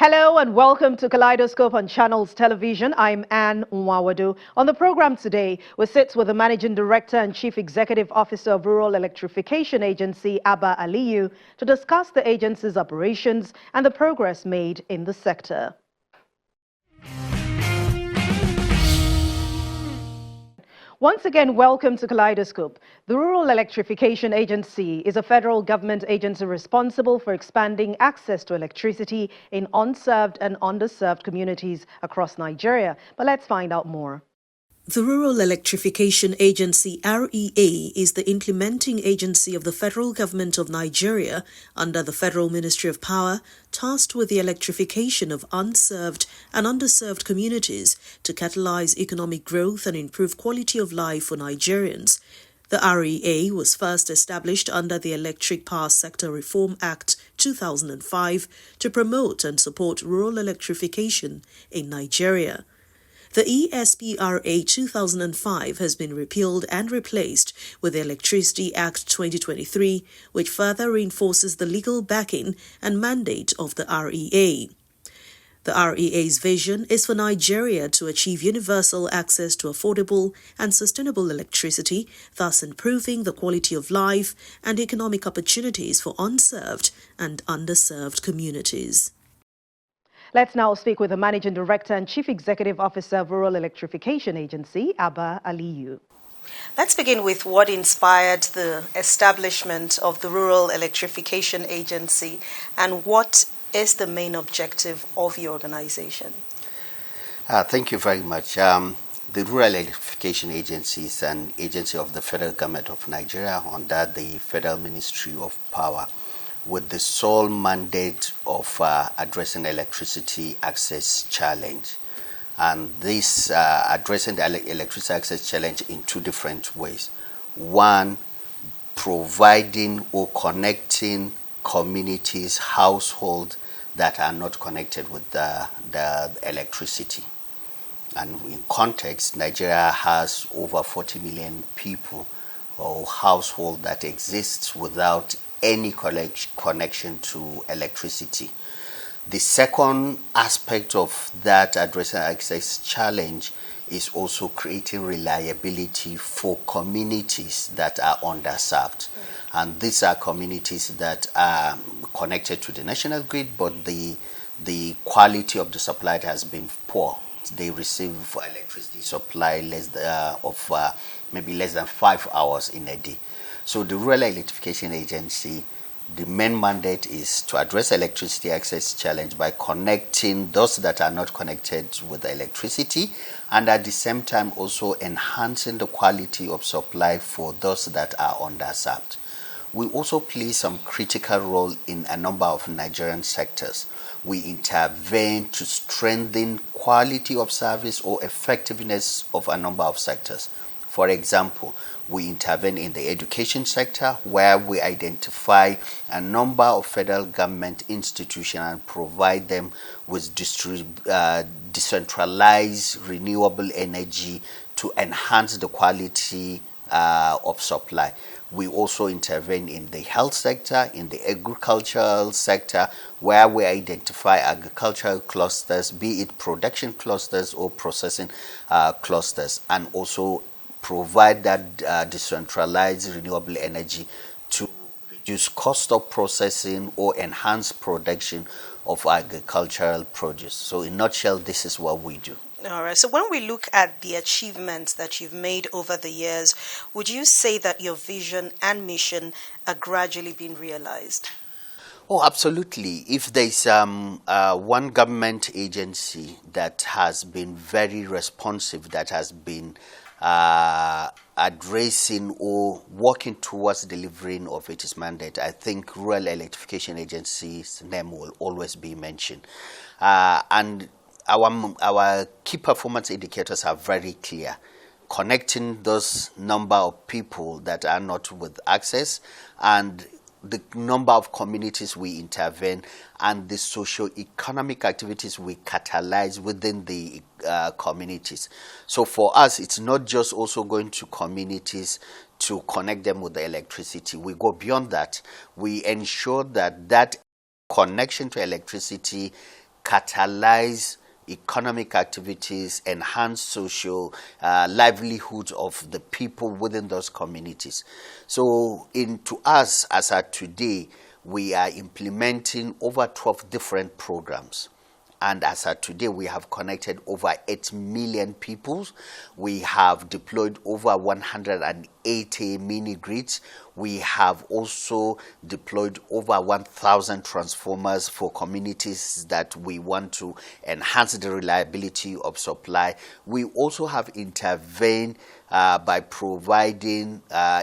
Hello and welcome to Kaleidoscope on Channels Television. I'm Anne Nwawadu. On the program today, we sit with the Managing Director and Chief Executive Officer of Rural Electrification Agency, Abba Aliyu, to discuss the agency's operations and the progress made in the sector. Once again, welcome to Kaleidoscope. The Rural Electrification Agency is a federal government agency responsible for expanding access to electricity in unserved and underserved communities across Nigeria. But let's find out more. The Rural Electrification Agency, REA, is the implementing agency of the federal government of Nigeria under the Federal Ministry of Power, tasked with the electrification of unserved and underserved communities to catalyze economic growth and improve quality of life for Nigerians. The REA was first established under the Electric Power Sector Reform Act 2005 to promote and support rural electrification in Nigeria. The ESPRA 2005 has been repealed and replaced with the Electricity Act 2023, which further reinforces the legal backing and mandate of the REA. The REA's vision is for Nigeria to achieve universal access to affordable and sustainable electricity, thus improving the quality of life and economic opportunities for unserved and underserved communities. Let's now speak with the Managing Director and Chief Executive Officer of Rural Electrification Agency, Abba Aliyu. Let's begin with what inspired the establishment of the Rural Electrification Agency and what is the main objective of your organization? Thank you very much. The Rural Electrification Agency is an agency of the federal government of Nigeria under the Federal Ministry of Power, with the sole mandate of addressing electricity access challenge. And this addressing the electricity access challenge in two different ways. One, providing or connecting communities, households that are not connected with the electricity. And in context, Nigeria has over 40 million people or households that exists without any connection to electricity. The second aspect of that addressing access challenge is also creating reliability for communities that are underserved. And these are communities that are connected to the national grid, but the quality of the supply has been poor. They receive electricity supply maybe less than 5 hours in a day. So the Rural Electrification Agency, the main mandate is to address electricity access challenge by connecting those that are not connected with electricity, and at the same time also enhancing the quality of supply for those that are underserved. We also play some critical role in a number of Nigerian sectors. We intervene to strengthen quality of service or effectiveness of a number of sectors. For example, we intervene in the education sector, where we identify a number of federal government institutions and provide them with decentralized renewable energy to enhance the quality of supply. We also intervene in the health sector, in the agricultural sector, where we identify agricultural clusters, be it production clusters or processing clusters, and also provide that decentralized renewable energy to reduce cost of processing or enhance production of agricultural produce. So in a nutshell, this is what we do. All right. So when we look at the achievements that you've made over the years, would you say that your vision and mission are gradually being realized? Oh, absolutely. If there's one government agency that has been very responsive, that has been addressing or working towards delivering of its mandate, I think Rural Electrification Agency's name will always be mentioned. And our key performance indicators are very clear. Connecting those number of people that are not with access, and the number of communities we intervene, and the socio-economic activities we catalyze within the communities. So for us, it's not just also going to communities to connect them with the electricity. We go beyond that. We ensure that that connection to electricity catalyze economic activities, enhance social livelihood of the people within those communities. So to us, as at today, we are implementing over 12 different programs. And as of today, we have connected over 8 million people. We have deployed over 180 mini-grids. We have also deployed over 1,000 transformers for communities that we want to enhance the reliability of supply. We also have intervened by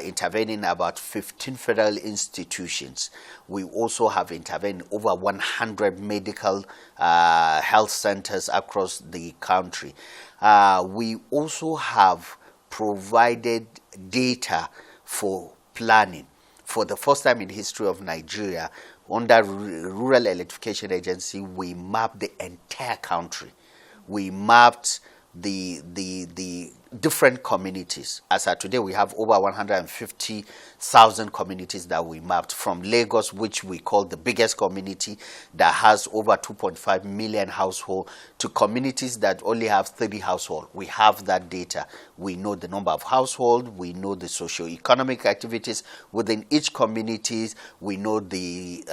intervening about 15 federal institutions. We also have intervened over 100 medical health centers across the country. We also have provided data for planning. For the first time in the history of Nigeria, under Rural Electrification Agency, we mapped the entire country. We mapped the different communities. As of today, we have over 150,000 communities that we mapped, from Lagos, which we call the biggest community that has over 2.5 million households, to communities that only have 30 households. We have that data. We know the number of households. We know the socio-economic activities within each community. We know the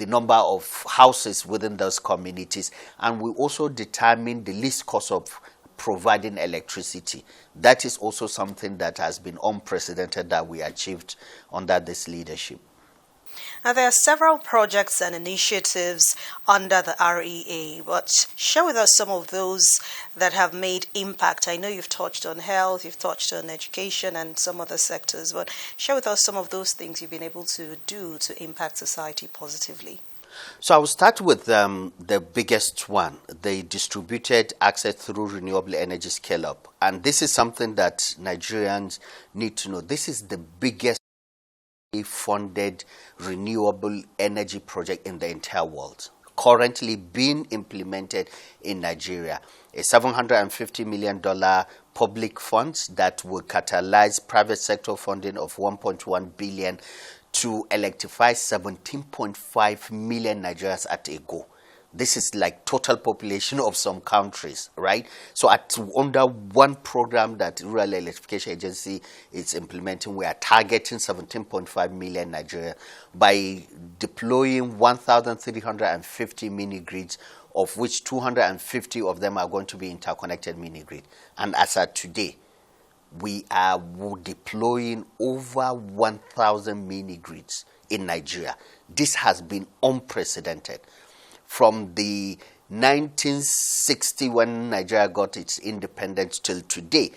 number of houses within those communities. And we also determine the least cost of providing electricity. That is also something that has been unprecedented that we achieved under this leadership. Now, there are several projects and initiatives under the REA, but share with us some of those that have made impact. I know you've touched on health, you've touched on education and some other sectors, but share with us some of those things you've been able to do to impact society positively. So I will start with the biggest one, the distributed access through renewable energy scale-up. And this is something that Nigerians need to know. This is the biggest funded renewable energy project in the entire world, currently being implemented in Nigeria. A $750 million public funds that will catalyze private sector funding of $1.1 billion to electrify 17.5 million Nigerians at a go. This is like total population of some countries, right? So under one program that Rural Electrification Agency is implementing, we are targeting 17.5 million Nigerians by deploying 1,350 mini-grids, of which 250 of them are going to be interconnected mini-grid. And as of today, we are deploying over 1,000 mini-grids in Nigeria. This has been unprecedented. From the 1960, when Nigeria got its independence, till today,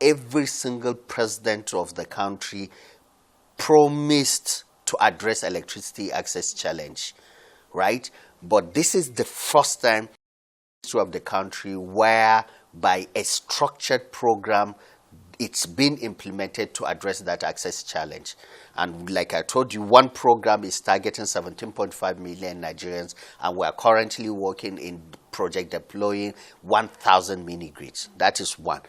every single president of the country promised to address electricity access challenge, right? But this is the first time in the history of the country where, by a structured program, it's been implemented to address that access challenge. And like I told you, one program is targeting 17.5 million Nigerians, and we are currently working in project deploying 1,000 mini-grids. That is one.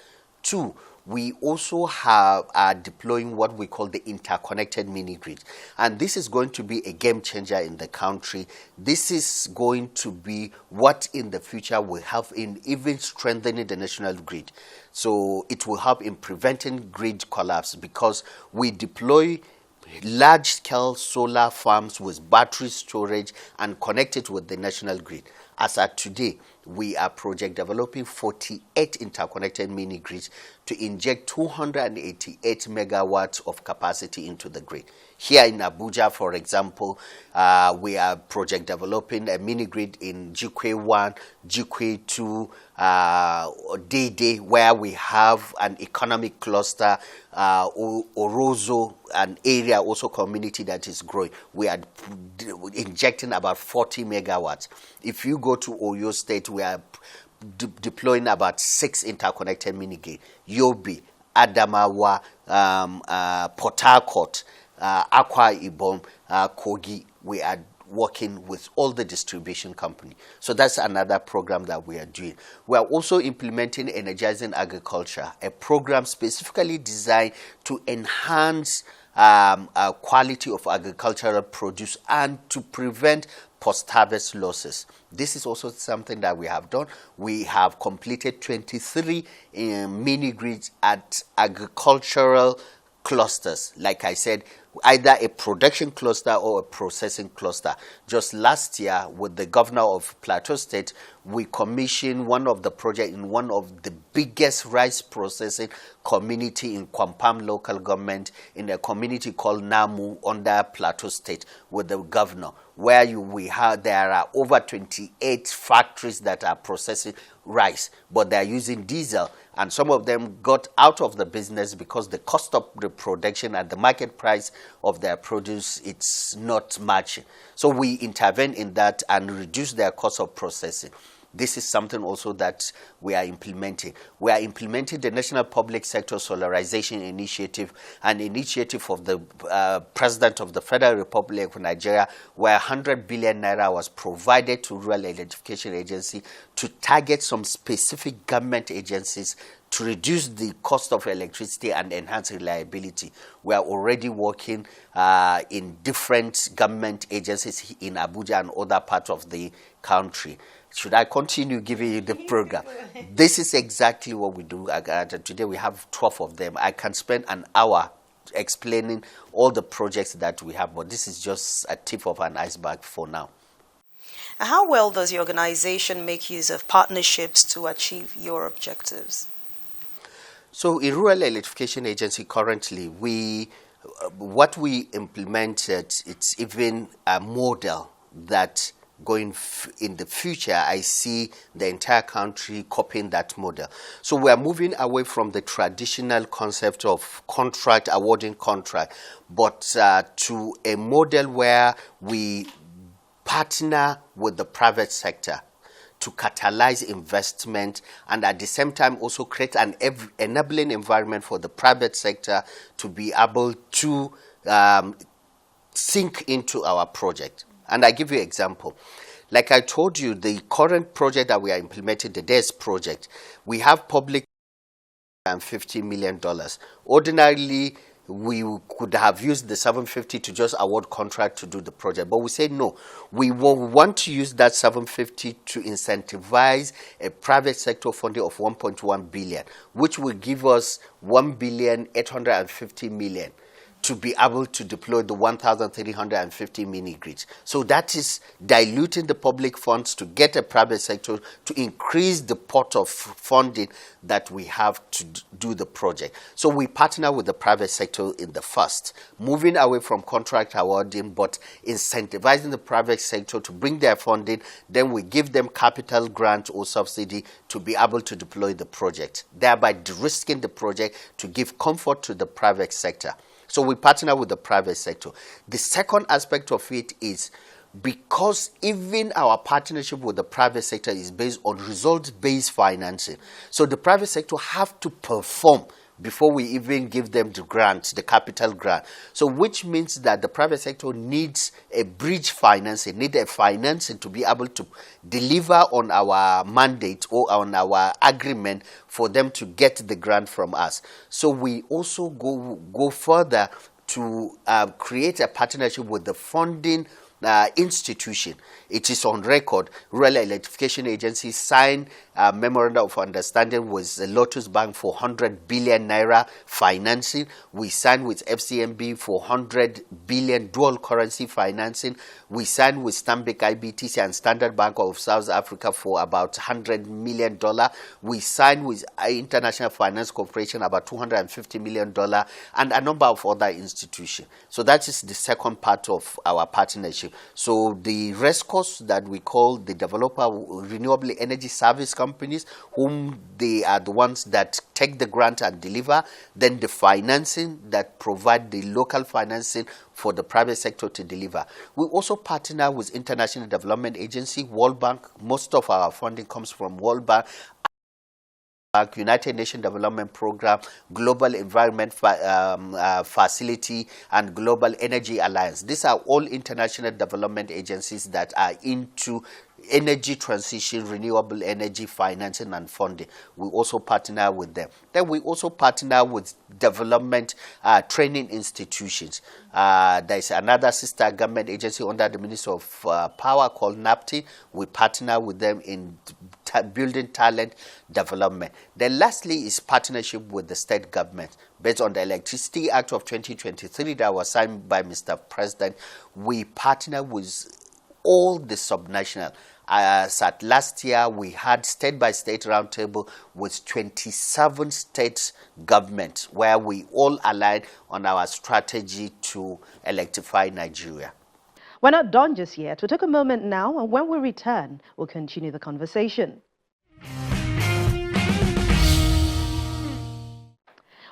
Two, we also are deploying what we call the interconnected mini-grid. And this is going to be a game changer in the country. This is going to be what in the future will help in even strengthening the national grid. So it will help in preventing grid collapse, because we deploy large-scale solar farms with battery storage and connect it with the national grid. As at today, we are project developing 48 interconnected mini-grids to inject 288 megawatts of capacity into the grid. Here in Abuja, for example, we are project developing a mini-grid in Jikwe 1, Jikwe 2, Dede, where we have an economic cluster, Orozo, an area, also community that is growing. We are injecting about 40 megawatts. If you go to Oyo State, we are deploying about 6 interconnected mini-grids. Yobe, Adamawa, Port Harcourt, Akwa Ibom, Kogi. We are working with all the distribution company. So that's another program that we are doing. We are also implementing Energizing Agriculture, a program specifically designed to enhance quality of agricultural produce and to prevent post-harvest losses. This is also something that we have done. We have completed 23 mini grids at agricultural clusters. Like I said, either a production cluster or a processing cluster. Just last year, with the governor of Plateau State, we commissioned one of the projects in one of the biggest rice processing community in Kwampam local government, in a community called Namu under Plateau State, with the governor, where there are over 28 factories that are processing rice, but they are using diesel, and some of them got out of the business because the cost of the production and the market price of their produce, it's not matching. So we intervene in that and reduce their cost of processing. This is something also that we are implementing. We are implementing the National Public Sector Solarization Initiative, an initiative of the President of the Federal Republic of Nigeria, where 100 billion naira was provided to Rural Electrification Agency to target some specific government agencies to reduce the cost of electricity and enhance reliability. We are already working in different government agencies in Abuja and other parts of the country. Should I continue giving you the program? This is exactly what we do. Today we have 12 of them. I can spend an hour explaining all the projects that we have, but this is just a tip of an iceberg for now. How well does your organization make use of partnerships to achieve your objectives? So in Rural Electrification Agency currently, what we implemented, it's even a model that going in the future, I see the entire country copying that model. So we are moving away from the traditional concept of contract, awarding contract, but to a model where we partner with the private sector to catalyze investment and at the same time also create an enabling environment for the private sector to be able to sink into our project. And I give you an example. Like I told you, the current project that we are implementing, the DES project, we have public $50 million. Ordinarily, we could have used the 750 to just award contract to do the project, but we say no. We want to use that 750 to incentivize a private sector funding of 1.1 billion, which will give us 1,850 million. To be able to deploy the 1,350 mini grids. So that is diluting the public funds to get a private sector to increase the pot of funding that we have to do the project. So we partner with the private sector in the first, moving away from contract awarding, but incentivizing the private sector to bring their funding. Then we give them capital grant or subsidy to be able to deploy the project, thereby de-risking the project to give comfort to the private sector. So we partner with the private sector. The second aspect of it is because even our partnership with the private sector is based on results-based financing. So the private sector have to perform before we even give them the grant, the capital grant. So which means that the private sector needs a bridge financing, need a financing to be able to deliver on our mandate or on our agreement for them to get the grant from us. So we also go further to create a partnership with the funding institution. It is on record. Rural Electrification Agency signed a memorandum of understanding with the Lotus Bank for 100 billion naira financing. We signed with FCMB for 100 billion dual currency financing. We signed with Stanbic IBTC and Standard Bank of South Africa for about $100 million. We signed with International Finance Corporation about $250 million and a number of other institutions. So that is the second part of our partnership. So the RESCOs that we call the developer renewable energy service companies, whom they are the ones that take the grant and deliver, then the financing that provide the local financing for the private sector to deliver. We also partner with International Development Agency, World Bank. Most of our funding comes from World Bank. United Nations Development Program, Global Environment Facility, and Global Energy Alliance. These are all international development agencies that are into energy transition, renewable energy financing and funding. We also partner with them. Then we also partner with development training institutions. There's another sister government agency under the Ministry of Power called NAPTI. We partner with them in building talent development. Then lastly is partnership with the state government. Based on the Electricity Act of 2023 that was signed by Mr. President, we partner with all the subnational. As at last year, we had state-by-state roundtable with 27 state governments where we all aligned on our strategy to electrify Nigeria. We're not done just yet. We'll take a moment now, and when we return, we'll continue the conversation.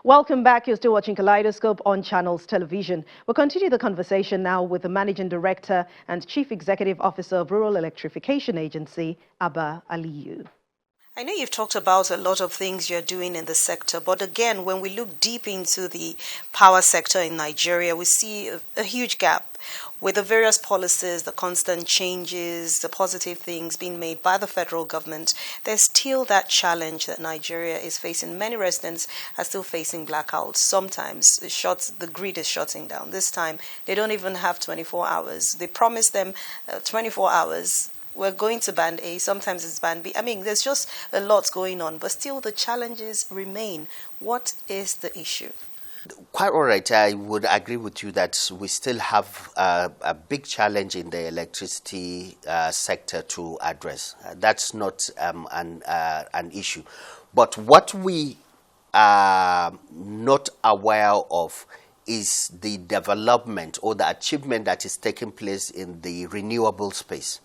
Welcome back. You're still watching Kaleidoscope on Channels Television. We'll continue the conversation now with the Managing Director and Chief Executive Officer of Rural Electrification Agency, Abba Aliyu. I know you've talked about a lot of things you're doing in the sector, but again, when we look deep into the power sector in Nigeria, we see a huge gap with the various policies, the constant changes, the positive things being made by the federal government. There's still that challenge that Nigeria is facing. Many residents are still facing blackouts. Sometimes the grid is shutting down. This time, they don't even have 24 hours. They promise them 24 hours. We're going to band A, sometimes it's band B. I mean, there's just a lot going on, but still the challenges remain. What is the issue? Quite all right. I would agree with you that we still have a big challenge in the electricity sector to address. That's not an issue. But what we are not aware of is the development or the achievement that is taking place in the renewable space.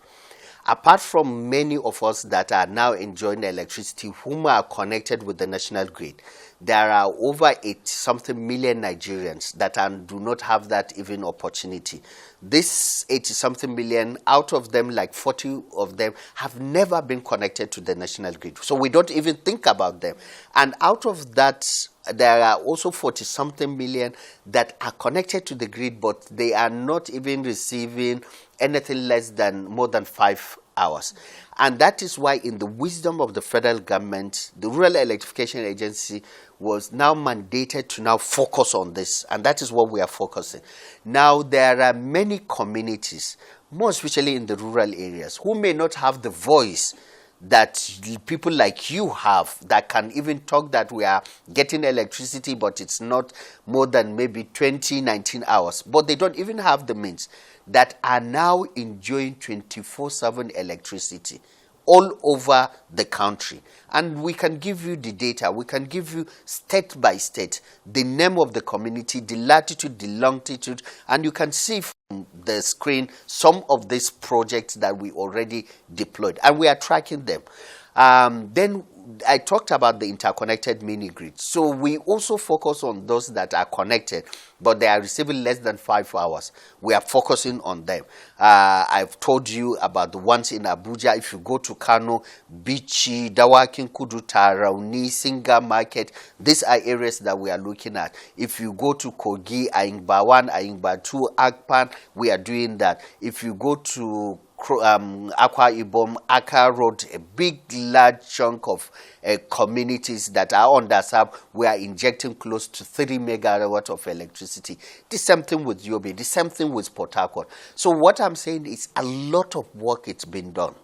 Apart from many of us that are now enjoying electricity whom are connected with the national grid, there are over 80-something million Nigerians that do not have that even opportunity. This 80-something million, out of them, like 40 of them, have never been connected to the national grid. So we don't even think about them. And out of that, there are also 40-something million that are connected to the grid, but they are not even receiving anything less than more than 5 hours. And that is why, in the wisdom of the federal government, the Rural Electrification Agency was now mandated to now focus on this. And that is what we are focusing. Now, there are many communities, more especially in the rural areas, who may not have the voice that people like you have, that can even talk that we are getting electricity, but it's not more than maybe 19 hours. But they don't even have the means, that are now enjoying 24/7 electricity all over the country. And we can give you the data. We can give you state by state the name of the community, the latitude, the longitude, and you can see from the screen some of these projects that we already deployed, and we are tracking them. Then I talked about the interconnected mini grid. So we also focus on those that are connected, but they are receiving less than 5 hours. We are focusing on them. I've told you about the ones in Abuja. If you go to Kano, Bichi, Dawakin Kudu, Tarauni, Singa Market, these are areas that we are looking at. If you go to Kogi, Ayingba 1, Ayingba 2, Akpan, we are doing that. If you go to Akwa Ibom, Aka Road, a big, large chunk of communities that are underserved, we are injecting close to 3 megawatts of electricity. The same thing with Yobe, the same thing with Port Harcourt. So what I'm saying is a lot of work it's been done.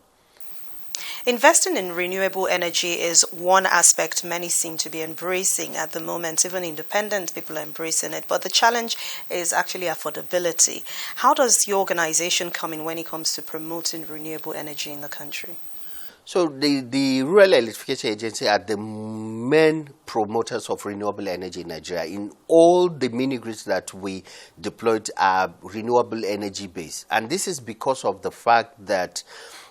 Investing in renewable energy is one aspect many seem to be embracing at the moment. Even independent people are embracing it. But the challenge is actually affordability. How does your organization come in when it comes to promoting renewable energy in the country? So the Rural Electrification Agency are the main promoters of renewable energy in Nigeria. In all the mini grids that we deployed are renewable energy based. And this is because of the fact that,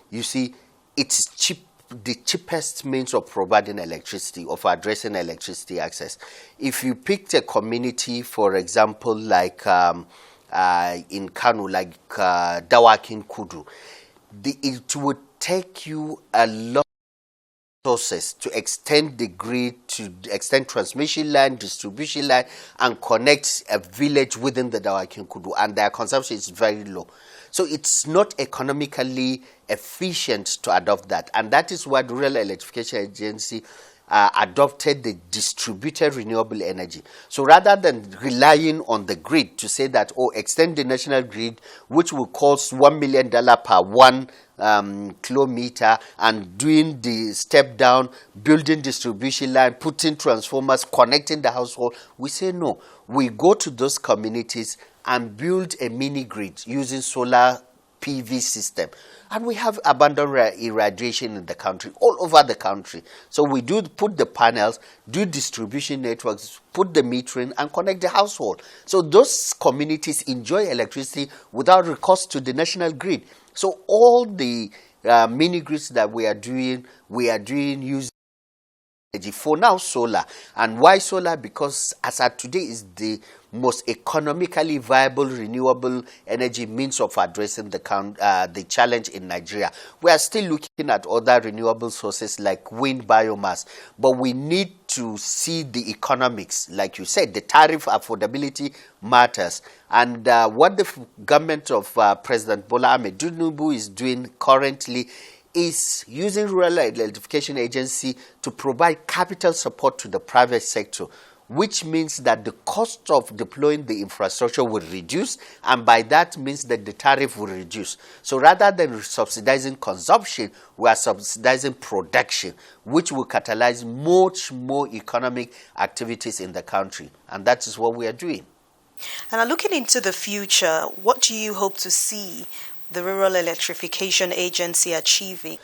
you see, it's cheap, the cheapest means of providing electricity, of addressing electricity access. If you picked a community, for example, like in Kano, like Dawakin Kudu, it would take you a lot sources to extend the grid, to extend transmission line, distribution line, and connect a village within the Dawakin Kudu, and their consumption is very low. So it's not economically efficient to adopt that, and that is why the Rural Electrification Agency adopted the distributed renewable energy. So rather than relying on the grid to say that, oh, extend the national grid, which will cost $1 million per 1 kilometer, and doing the step down, building distribution line, putting transformers, connecting the household, we say no. We go to those communities and build a mini grid using solar PV system. And we have abundant irradiation in the country, all over the country. So we do put the panels, do distribution networks, put the metering, and connect the household. So those communities enjoy electricity without recourse to the national grid. So all the mini grids that we are doing using energy. For now, solar. And why solar? Because as at today is the most economically viable renewable energy means of addressing the challenge in Nigeria. We are still looking at other renewable sources like wind biomass, but we need to see the economics. Like you said, the tariff affordability matters. And what the government of President Bola Ahmed Tinubu is doing currently is using Rural Electrification Agency to provide capital support to the private sector, which means that the cost of deploying the infrastructure will reduce, and by that means that the tariff will reduce. So rather than subsidizing consumption, we are subsidizing production, which will catalyze much more economic activities in the country, and that is what we are doing. And looking into the future, what do you hope to see the Rural Electrification Agency achieving?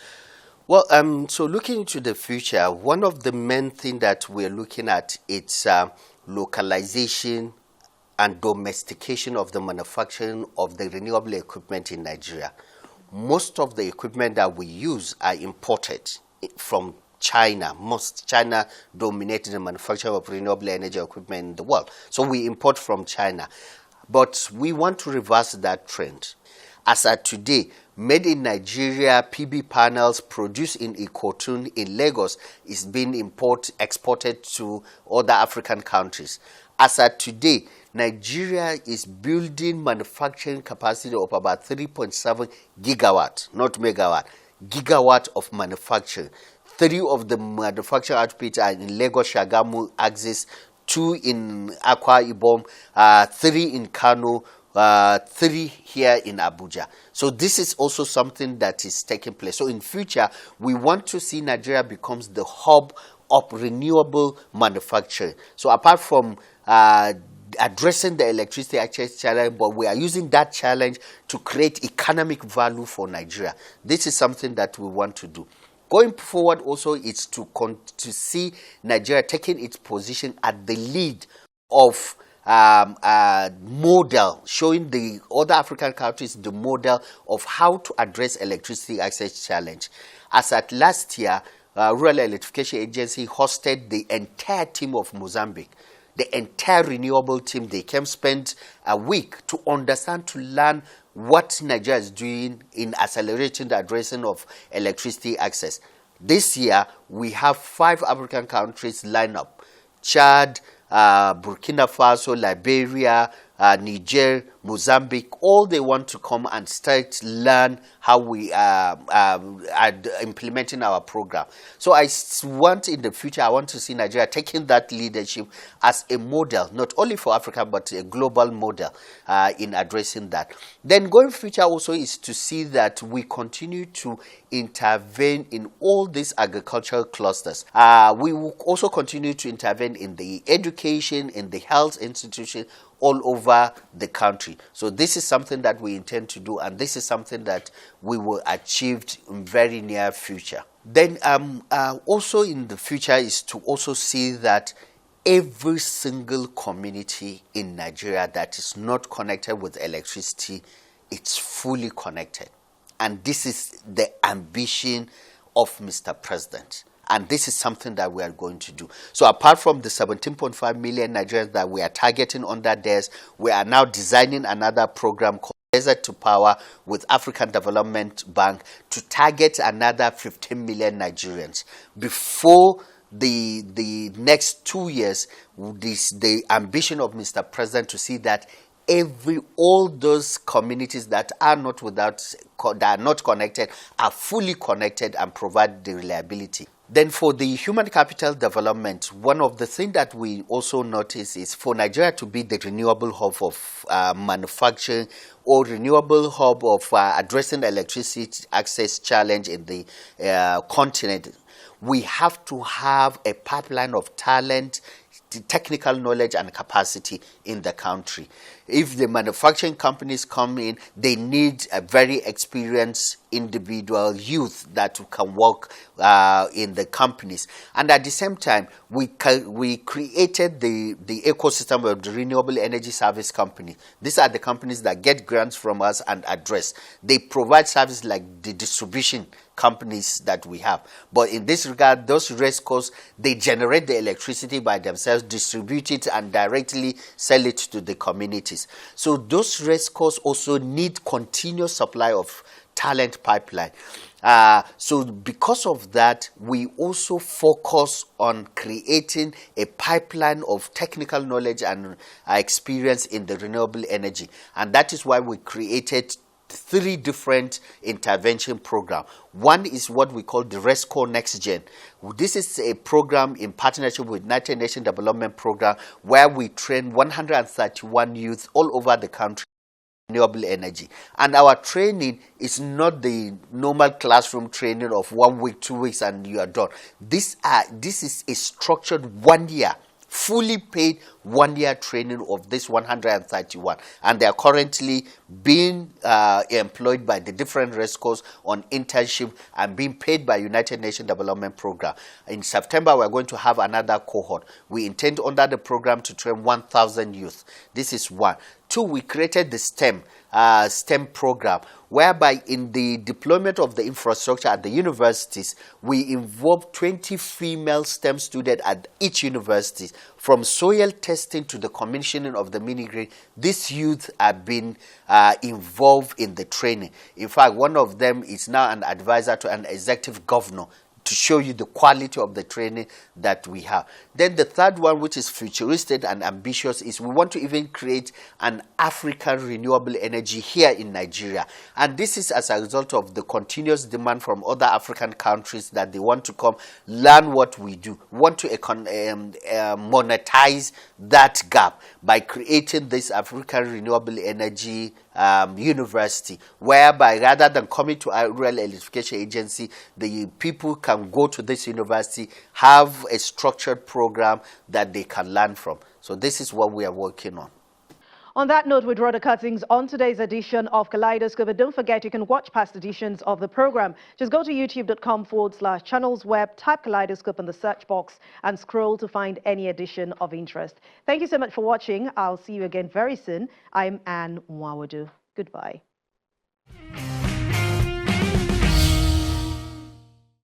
Well, so looking into the future, one of the main things that we're looking at is localization and domestication of the manufacturing of the renewable equipment in Nigeria. Most of the equipment that we use are imported from China. China dominating the manufacture of renewable energy equipment in the world. So we import from China. But we want to reverse that trend. As at today, made in Nigeria PV panels produced in Ikotun in Lagos is being exported to other African countries. As at today, Nigeria is building manufacturing capacity of about 3.7 gigawatt, not megawatt, gigawatt of manufacturing. 3 of the manufacturing output are in Lagos, Shagamu, Axis, 2 in Akwa Ibom, 3 in Kano, 3 here in Abuja. So this is also something that is taking place. So in future, we want to see Nigeria becomes the hub of renewable manufacturing. So apart from addressing the electricity access challenge, but we are using that challenge to create economic value for Nigeria. This is something that we want to do. Going forward also is to see Nigeria taking its position at the lead of model, showing the other African countries the model of how to address electricity access challenge. As at last year, Rural Electrification Agency hosted the entire team of Mozambique, the entire renewable team. They came spend a week to understand, to learn what Nigeria is doing in accelerating the addressing of electricity access. This year, we have 5 African countries lined up: Chad, Burkina Faso, Liberia, Niger, Mozambique. All they want to come and start learn how we are implementing our program. So I want in the future, I want to see Nigeria taking that leadership as a model, not only for Africa, but a global model in addressing that. Then going future also is to see that we continue to intervene in all these agricultural clusters. We will also continue to intervene in the education, in the health institution, all over the country. So this is something that we intend to do, and this is something that we will achieve in very near future. Then also in the future is to also see that every single community in Nigeria that is not connected with electricity, it's fully connected. And this is the ambition of Mr. President. And this is something that we are going to do. So apart from the 17.5 million Nigerians that we are targeting under DES, we are now designing another program called to Power with African Development Bank to target another 15 million Nigerians. Before the next 2 years, the ambition of Mr. President to see that all those communities that are not connected are fully connected and provide the reliability. Then for the human capital development, one of the things that we also notice is for Nigeria to be the renewable hub of manufacturing or renewable hub of addressing electricity access challenge in the continent, we have to have a pipeline of talent, technical knowledge and capacity in the country. If the manufacturing companies come in, they need a very experienced individual youth that can work in the companies. And at the same time, we created the ecosystem of the renewable energy service company. These are the companies that get grants from us and address. They provide services like the distribution companies that we have. But in this regard, those rescos, they generate the electricity by themselves, distribute it, and directly sell it to the communities. So those rescos also need continuous supply of talent pipeline. So because of that, we also focus on creating a pipeline of technical knowledge and experience in the renewable energy. And that is why we created 3 different intervention programs. One is what we call the RESCO Next Gen. This is a program in partnership with United Nations Development Program where we train 131 youth all over the country in renewable energy. And our training is not the normal classroom training of 1 week, 2 weeks, and you are done. This is a structured 1 year, fully paid 1 year training of this 131, and they are currently being employed by the different rescos on internship and being paid by United Nations Development Program. In September, we are going to have another cohort. We intend under the program to train 1,000 youth. This is one. 2, we created the STEM program, whereby in the deployment of the infrastructure at the universities, we involve 20 female STEM students at each university. From soil testing to the commissioning of the mini-grid, these youth have been involved in the training. In fact, one of them is now an advisor to an executive governor, to show you the quality of the training that we have. Then the third one, which is futuristic and ambitious, is we want to even create an African renewable energy here in Nigeria. And this is as a result of the continuous demand from other African countries that they want to come learn what we do. We want to monetize that gap by creating this African renewable energy university, whereby rather than coming to a rural electrification agency, the people can go to this university, have a structured program that they can learn from. So this is what we are working on. On that note, we draw the cuttings on today's edition of Kaleidoscope. But don't forget, you can watch past editions of the program. Just go to youtube.com/channelsweb, type Kaleidoscope in the search box, and scroll to find any edition of interest. Thank you so much for watching. I'll see you again very soon. I'm Anne Mwawadu. Goodbye.